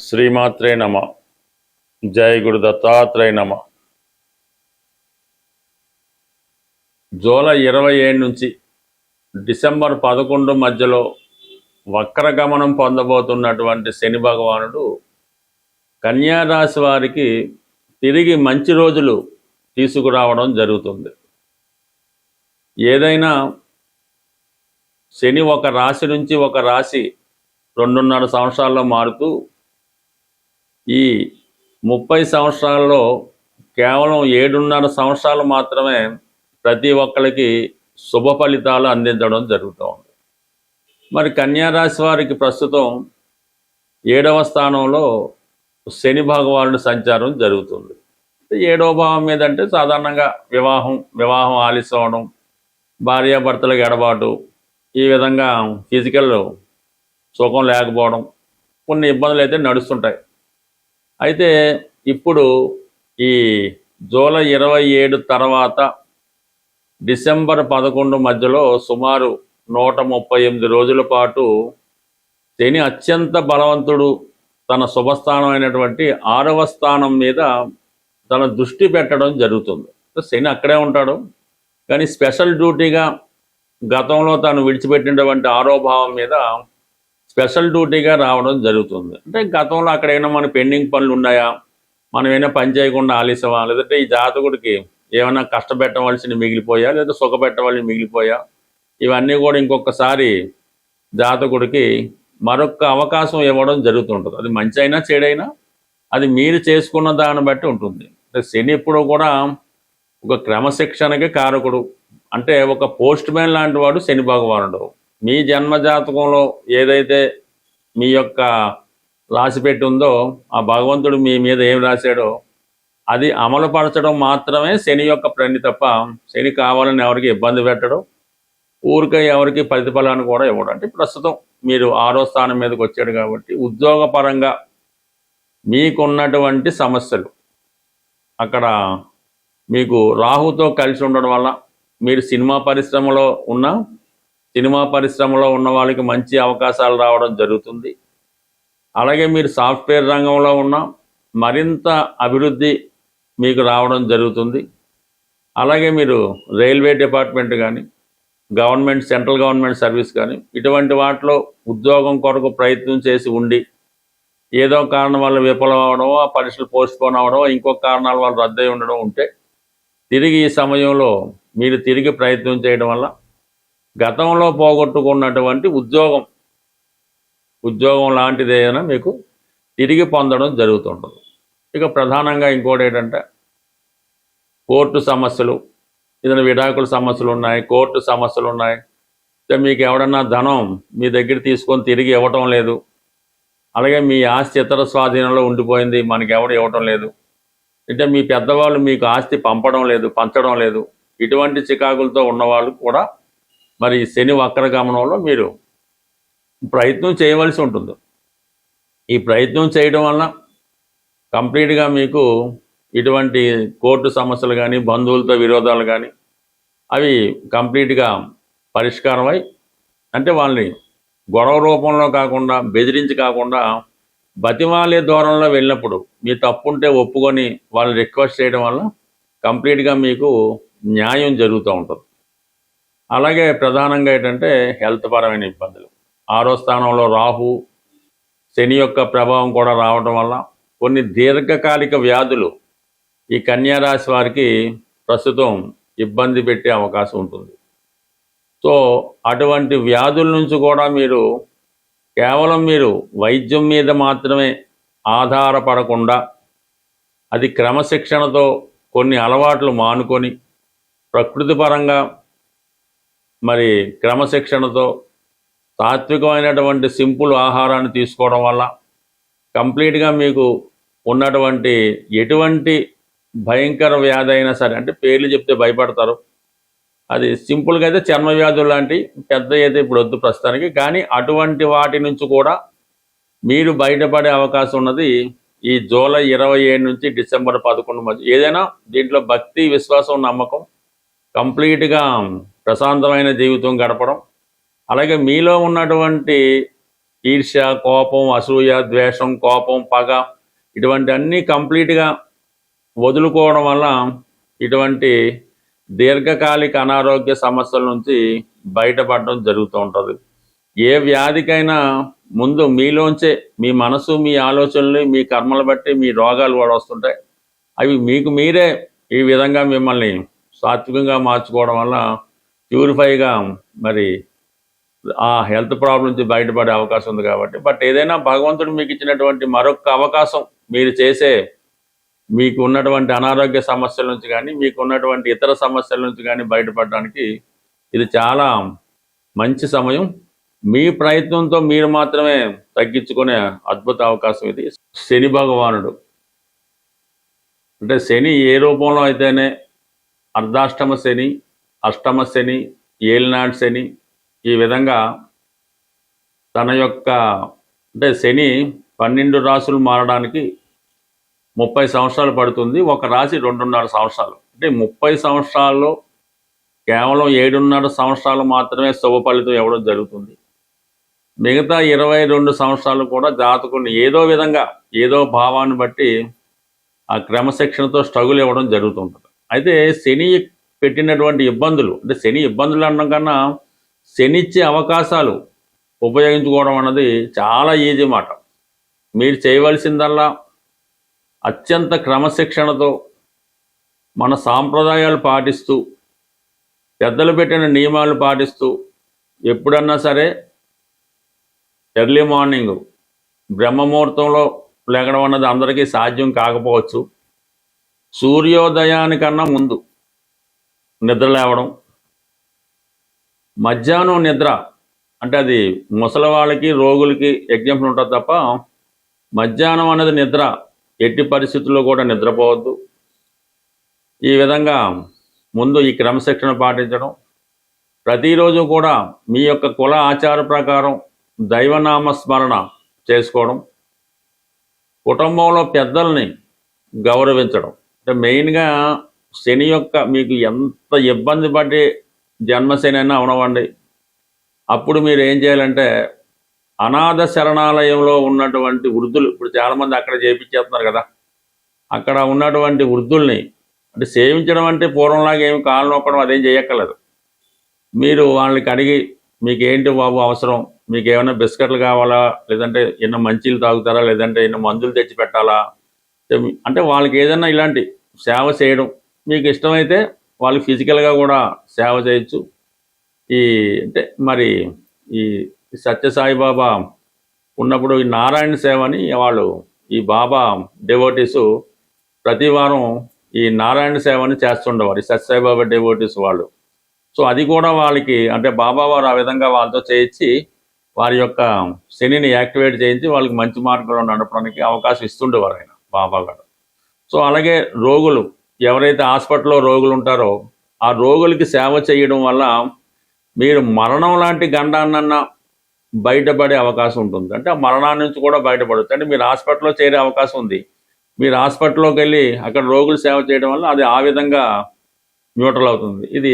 శ్రీమాత్రే నమ. జై గురు దత్తాత్రేయ నమ. జూలై 27 నుంచి డిసెంబర్ 11 మధ్యలో వక్రగమనం పొందబోతున్నటువంటి శని భగవానుడు కన్యా రాశి వారికి తిరిగి మంచి రోజులు తీసుకురావడం జరుగుతుంది. ఏదైనా శని ఒక రాశి నుంచి ఒక రాశి 2.5 సంవత్సరాల్లో మారుతూ ఈ 30 సంవత్సరాల్లో కేవలం 7.5 సంవత్సరాలు మాత్రమే ప్రతి ఒక్కరికి శుభ ఫలితాలు అందించడం జరుగుతుంది. మరి కన్యా రాశి వారికి ప్రస్తుతం 7వ స్థానంలో శని భగవానుడి సంచారం జరుగుతుంది. 7వ భావం మీద అంటే సాధారణంగా వివాహం ఆలస్యం అవడం, భార్యాభర్తలకు ఎడబాటు, ఈ విధంగా ఫిజికల్ సుఖం లేకపోవడం, కొన్ని ఇబ్బందులు అయితే నడుస్తుంటాయి. అయితే ఇప్పుడు ఈ జూలై 27 తర్వాత డిసెంబర్ 11 మధ్యలో సుమారు 138 రోజుల పాటు శని అత్యంత బలవంతుడు తన శుభస్థానం అయినటువంటి 6వ స్థానం మీద తన దృష్టి పెట్టడం జరుగుతుంది. శని అక్కడే ఉంటాడు, కానీ స్పెషల్ డ్యూటీగా గతంలో తాను విడిచిపెట్టినటువంటి 6వ భావం మీద స్పెషల్ డ్యూటీగా రావడం జరుగుతుంది. అంటే గతంలో అక్కడైనా మన పెండింగ్ పనులు ఉన్నాయా, మనం ఏమైనా పని చేయకుండా ఆలస్యమా, లేదంటే ఈ జాతకుడికి ఏమైనా కష్టపెట్టవలసిన మిగిలిపోయా, లేదా సుఖపెట్టవలసి మిగిలిపోయా, ఇవన్నీ కూడా ఇంకొకసారి జాతకుడికి మరొక అవకాశం ఇవ్వడం జరుగుతుంటుంది. అది మంచి అయినా చెడైనా అది మీరు చేసుకున్న దాన్ని బట్టి ఉంటుంది. అంటే శని ఎప్పుడూ కూడా ఒక క్రమశిక్షణకి కారకుడు. అంటే ఒక పోస్ట్ మ్యాన్ లాంటి వాడు శని భగవానుడు. మీ జన్మజాతకంలో ఏదైతే మీ యొక్క రాసి పెట్టి ఉందో ఆ భగవంతుడు మీ మీద ఏం రాశాడో అది అమలుపరచడం మాత్రమే శని యొక్క పని తప్ప శని కావాలని ఎవరికి ఇబ్బంది పెట్టడం, ఊరికే ఎవరికి ప్రతిఫలాన్ని కూడా ఇవ్వడం. అంటే ప్రస్తుతం మీరు 6వ స్థానం మీదకి వచ్చాడు కాబట్టి ఉద్యోగపరంగా మీకున్నటువంటి సమస్యలు అక్కడ మీకు రాహుతో కలిసి ఉండడం వల్ల మీరు సినిమా పరిశ్రమలో ఉన్న వాళ్ళకి మంచి అవకాశాలు రావడం జరుగుతుంది. అలాగే మీరు సాఫ్ట్వేర్ రంగంలో ఉన్న మరింత అభివృద్ధి మీకు రావడం జరుగుతుంది. అలాగే మీరు రైల్వే డిపార్ట్మెంట్ కానీ సెంట్రల్ గవర్నమెంట్ సర్వీస్ కానీ ఇటువంటి వాటిలో ఉద్యోగం కొరకు ప్రయత్నం చేసి ఉండి ఏదో కారణం వల్ల విఫలం అవడం, ఆ పరీక్షలు పోస్ట్పోన్ అవ్వడం, ఇంకొక కారణాల వల్ల రద్దయి ఉండడం ఉంటే తిరిగి ఈ సమయంలో మీరు తిరిగి ప్రయత్నం చేయడం వల్ల గతంలో పోగొట్టుకున్నటువంటి ఉద్యోగం లాంటిది ఏదైనా మీకు తిరిగి పొందడం జరుగుతుంటుంది. ఇక ప్రధానంగా ఇంకోటి ఏంటంటే కోర్టు సమస్యలు, ఏదైనా విడాకుల సమస్యలు ఉన్నాయి, కోర్టు సమస్యలు ఉన్నాయి. మీకు ఎవడన్నా ధనం మీ దగ్గర తీసుకొని తిరిగి ఇవ్వటం లేదు, అలాగే మీ ఆస్తి ఇతర స్వాధీనంలో ఉండిపోయింది, మనకి ఎవడు ఇవ్వటం లేదు, అంటే మీ పెద్దవాళ్ళు మీకు ఆస్తి పంచడం లేదు, ఇటువంటి చికాకులతో ఉన్నవాళ్ళు కూడా మరి శని వక్రగమనంలో మీరు ప్రయత్నం చేయవలసి ఉంటుంది. ఈ ప్రయత్నం చేయడం వల్ల కంప్లీట్గా మీకు ఇటువంటి కోర్టు సమస్యలు కానీ బంధువులతో విరోధాలు కానీ అవి కంప్లీట్గా పరిష్కారమై, అంటే వాళ్ళని గొడవ రూపంలో కాకుండా బెదిరించి కాకుండా బతిమాలే దూరంలో వెళ్ళినప్పుడు మీ తప్పుంటే ఒప్పుకొని వాళ్ళని రిక్వెస్ట్ చేయడం వల్ల కంప్లీట్గా మీకు న్యాయం జరుగుతూ ఉంటుంది. అలాగే ప్రధానంగా ఏంటంటే హెల్త్ పరమైన ఇబ్బందులు, 6వ స్థానంలో రాహు శని యొక్క ప్రభావం కూడా రావడం వల్ల కొన్ని దీర్ఘకాలిక వ్యాధులు ఈ కన్యా రాశి వారికి ప్రస్తుతం ఇబ్బంది పెట్టే అవకాశం ఉంటుంది. సో అటువంటి వ్యాధుల నుంచి కూడా మీరు కేవలం వైద్యం మీద మాత్రమే ఆధారపడకుండా అది క్రమశిక్షణతో కొన్ని అలవాట్లు మానుకొని ప్రకృతిపరంగా మరి క్రమశిక్షణతో సాత్వికమైనటువంటి సింపుల్ ఆహారాన్ని తీసుకోవడం వల్ల కంప్లీట్గా మీకు ఉన్నటువంటి ఎటువంటి భయంకర వ్యాధి అయినా సరే, అంటే పేర్లు చెప్తే భయపడతారు, అది సింపుల్గా అయితే చర్మ వ్యాధులు లాంటి పెద్ద అయితే ఇప్పుడు వద్దు ప్రస్తుతానికి, కానీ అటువంటి వాటి నుంచి కూడా మీరు బయటపడే అవకాశం ఉన్నది ఈ జూలై 27 నుంచి డిసెంబర్ 11 మధ్య. ఏదైనా దీంట్లో భక్తి, విశ్వాసం, నమ్మకం, కంప్లీట్గా ప్రశాంతమైన జీవితం గడపడం, అలాగే మీలో ఉన్నటువంటి ఈర్ష్య, కోపం, అసూయ, ద్వేషం, కోపం, పగ ఇటువంటి అన్నీ కంప్లీట్గా వదులుకోవడం వల్ల ఇటువంటి దీర్ఘకాలిక అనారోగ్య సమస్యల నుంచి బయటపడడం జరుగుతూ ఉంటుంది. ఏ వ్యాధికైనా ముందు మీలోంచే మీ మనసు, మీ ఆలోచనలు, మీ కర్మలు బట్టి మీ రోగాలు కూడా వస్తుంటాయి. అవి మీకు మీరే ఈ విధంగా మిమ్మల్ని సాత్వికంగా మార్చుకోవడం వల్ల ప్యూరిఫైగా మరి ఆ హెల్త్ ప్రాబ్లం నుంచి బయటపడే అవకాశం ఉంది కాబట్టి. బట్ ఏదైనా భగవంతుడు మీకు ఇచ్చినటువంటి మరొక అవకాశం మీరు చేసే మీకు ఉన్నటువంటి అనారోగ్య సమస్యల నుంచి కానీ మీకు ఉన్నటువంటి ఇతర సమస్యల నుంచి కానీ బయటపడడానికి ఇది చాలా మంచి సమయం. మీ ప్రయత్నంతో మీరు మాత్రమే తగ్గించుకునే అద్భుత అవకాశం ఇది. శని భగవానుడు అంటే శని ఏ రూపంలో అయితేనే అర్ధాష్టమ శని, అష్టమ శని, ఏలినాడు శని ఈ విధంగా తన యొక్క అంటే శని 12 రాసులు మారడానికి 30 సంవత్సరాలు పడుతుంది. ఒక రాశి 2.5 సంవత్సరాలు. అంటే 30 సంవత్సరాల్లో కేవలం 7.5 సంవత్సరాలు మాత్రమే శుభ ఫలితం ఇవ్వడం జరుగుతుంది. మిగతా 22 సంవత్సరాలు కూడా జాతకుని ఏదో విధంగా ఏదో భావాన్ని బట్టి ఆ క్రమశిక్షణతో స్ట్రగుల్ ఇవ్వడం జరుగుతుంటుంది. అయితే శని పెట్టినటువంటి ఇబ్బందులు అంటే శని ఇబ్బందులు అనడం కన్నా శనిచ్చే అవకాశాలు ఉపయోగించుకోవడం అన్నది చాలా ఈజీ మాట. మీరు చేయవలసిందల్లా అత్యంత క్రమశిక్షణతో మన సాంప్రదాయాలు పాటిస్తూ పెద్దలు పెట్టిన నియమాలు పాటిస్తూ ఎప్పుడన్నా సరే ఎర్లీ మార్నింగ్ బ్రహ్మముహూర్తంలో లేగడం అన్నది అందరికీ సాధ్యం కాకపోవచ్చు. సూర్యోదయానికన్నా ముందు నిద్ర లేవడం, మధ్యాహ్నం నిద్ర అంటే అది ముసలి వాళ్ళకి రోగులకి ఎగ్జాంపుల్ ఉంటుంది తప్ప మధ్యాహ్నం అనేది నిద్ర ఎట్టి పరిస్థితుల్లో కూడా నిద్రపోవద్దు. ఈ విధంగా ముందు ఈ క్రమశిక్షణ పాటించడం, ప్రతిరోజు కూడా మీ యొక్క కుల ఆచార ప్రకారం దైవనామ స్మరణ చేసుకోవడం, కుటుంబంలో పెద్దల్ని గౌరవించడం. అంటే మెయిన్గా శని యొక్క మీకు ఎంత ఇబ్బంది పడి జన్మశని అయినా అవనవండి, అప్పుడు మీరు ఏం చేయాలంటే అనాథ శరణాలయంలో ఉన్నటువంటి వృద్ధులు ఇప్పుడు చాలామంది అక్కడ చేయించేస్తున్నారు కదా, అక్కడ ఉన్నటువంటి వృద్ధుల్ని అంటే సేవించడం అంటే పూర్వంలాగా ఏమి కాళ్ళు నొక్కడం అదేం చేయక్కర్లేదు. మీరు వాళ్ళకి అడిగి మీకు ఏంటి బాబు అవసరం, మీకు ఏమైనా బిస్కెట్లు కావాలా, లేదంటే ఎన్నో మంచీలు తాగుతారా, లేదంటే ఎన్నో మందులు తెచ్చి పెట్టాలా, అంటే వాళ్ళకి ఏదైనా ఇలాంటి సేవ చేయడం మీకు ఇష్టమైతే వాళ్ళకి ఫిజికల్గా కూడా సేవ చేయొచ్చు. ఈ అంటే మరి ఈ సత్యసాయిబాబా ఉన్నప్పుడు ఈ నారాయణ సేవ అని వాళ్ళు ఈ బాబా డెవోటీసు ప్రతి వారం ఈ నారాయణ సేవని చేస్తుండేవారు ఈ సత్యసాయిబాబా డెవోటీస్ వాళ్ళు. సో అది కూడా వాళ్ళకి అంటే బాబా వారు ఆ విధంగా వాళ్ళతో చేయించి వారి యొక్క శనిని యాక్టివేట్ చేయించి వాళ్ళకి మంచి మార్గంలో నడపడానికి అవకాశం ఇస్తుండేవారు ఆయన బాబా గారు. సో అలాగే రోగులు ఎవరైతే హాస్పిటల్లో రోగులు ఉంటారో ఆ రోగులకి సేవ చేయడం వల్ల మీరు మరణం లాంటి గండాన్నన్నా బయటపడే అవకాశం ఉంటుంది. అంటే ఆ మరణాన్ని నుంచి కూడా బయటపడవచ్చు. అంటే మీరు హాస్పిటల్లో చేరే అవకాశం ఉంది, మీరు హాస్పిటల్లోకి వెళ్ళి అక్కడ రోగులు సేవ చేయడం వల్ల అది ఆ విధంగా న్యూట్రల్ అవుతుంది. ఇది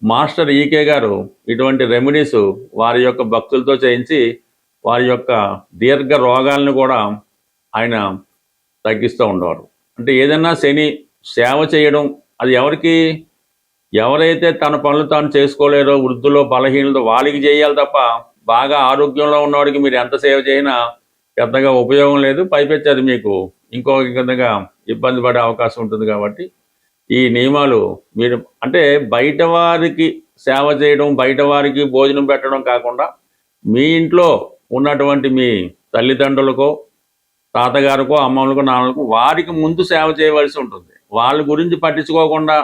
మాస్టర్ ఈకే గారు ఇటువంటి రెమెడీస్ వారి యొక్క భక్తులతో చేయించి వారి యొక్క దీర్ఘ రోగాలను కూడా ఆయన తగ్గిస్తూ ఉండేవారు. అంటే ఏదైనా శని సేవ చేయడం అది ఎవరికి ఎవరైతే తన పనులు తాను చేసుకోలేరో వృద్ధులో బలహీనతో వాళ్ళకి చేయాలి తప్ప బాగా ఆరోగ్యంలో ఉన్నవాడికి మీరు ఎంత సేవ చేసినా పెద్దగా ఉపయోగం లేదు. పైపెచ్చి అది మీకు ఇంకో విధంగా ఇబ్బంది పడే అవకాశం ఉంటుంది. కాబట్టి ఈ నియమాలు మీరు అంటే బయట వారికి సేవ చేయడం బయట వారికి భోజనం పెట్టడం కాకుండా మీ ఇంట్లో ఉన్నటువంటి మీ తల్లిదండ్రులకో తాతగారికో అమ్మమ్మలకో నాన్నలకో వారికి ముందు సేవ చేయవలసి ఉంటుంది. వాళ్ళ గురించి పట్టించుకోకుండా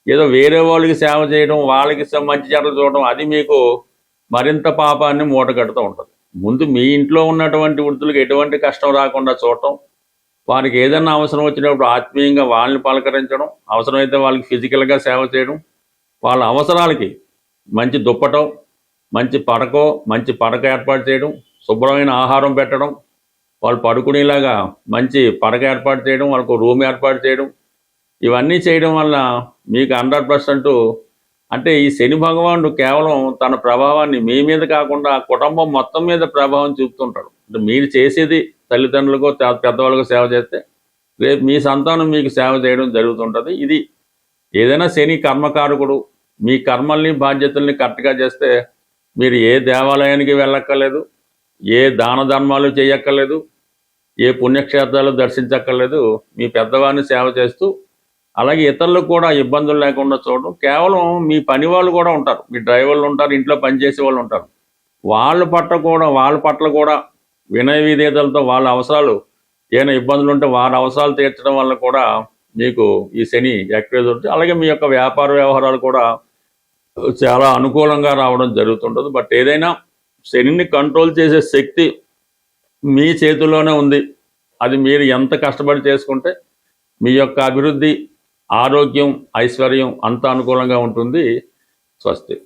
ఏదో వేరే వాళ్ళకి సేవ చేయడం వాళ్ళకి మంచి చెడ్డలు చూడడం అది మీకు మరింత పాపాన్ని మూటగడుతూ ఉంటుంది. ముందు మీ ఇంట్లో ఉన్నటువంటి వృద్ధులకు ఎటువంటి కష్టం రాకుండా చూడటం, వారికి ఏదైనా అవసరం వచ్చినప్పుడు ఆత్మీయంగా వాళ్ళని పలకరించడం, అవసరమైతే వాళ్ళకి ఫిజికల్గా సేవ చేయడం, వాళ్ళ అవసరాలకి మంచి దుప్పటం మంచి పడక ఏర్పాటు చేయడం, శుభ్రమైన ఆహారం పెట్టడం, వాళ్ళు పడుకునేలాగా మంచి పడక ఏర్పాటు చేయడం, వాళ్ళకు రూమ్ ఏర్పాటు చేయడం, ఇవన్నీ చేయడం వల్ల మీకు 100% అంటే ఈ శని భగవానుడు కేవలం తన ప్రభావాన్ని మీ మీద కాకుండా కుటుంబం మొత్తం మీద ప్రభావం చూపుతుంటాడు. అంటే మీరు చేసేది తల్లిదండ్రులకు పెద్దవాళ్ళకు సేవ చేస్తే రేపు మీ సంతానం మీకు సేవ చేయడం జరుగుతుంటుంది. ఇది ఏదైనా శని కర్మకారకుడు. మీ కర్మల్ని బాధ్యతల్ని కరెక్ట్గా చేస్తే మీరు ఏ దేవాలయానికి వెళ్ళక్కర్లేదు, ఏ దాన ధర్మాలు చేయక్కర్లేదు, ఏ పుణ్యక్షేత్రాలు దర్శించక్కర్లేదు. మీ పెద్దవారిని సేవ చేస్తూ అలాగే ఇతరులకు కూడా ఇబ్బందులు లేకుండా చూడడం. కేవలం మీ పని వాళ్ళు కూడా ఉంటారు, మీ డ్రైవర్లు ఉంటారు, ఇంట్లో పనిచేసే వాళ్ళు ఉంటారు, వాళ్ళ పట్ల కూడా వినయ విధేయతలతో వాళ్ళ అవసరాలు ఏమైనా ఇబ్బందులు ఉంటే వారి అవసరాలు తీర్చడం వల్ల కూడా మీకు ఈ శని యాక్టివేట్ అవుతుంది. అలాగే మీ యొక్క వ్యాపార వ్యవహారాలు కూడా చాలా అనుకూలంగా రావడం జరుగుతుంటుంది. బట్ ఏదైనా శనిని కంట్రోల్ చేసే శక్తి మీ చేతుల్లోనే ఉంది. అది మీరు ఎంత కష్టపడి చేసుకుంటే మీ యొక్క అభివృద్ధి, ఆరోగ్యం, ఐశ్వర్యం అంత అనుకూలంగా ఉంటుంది. స్వస్తి.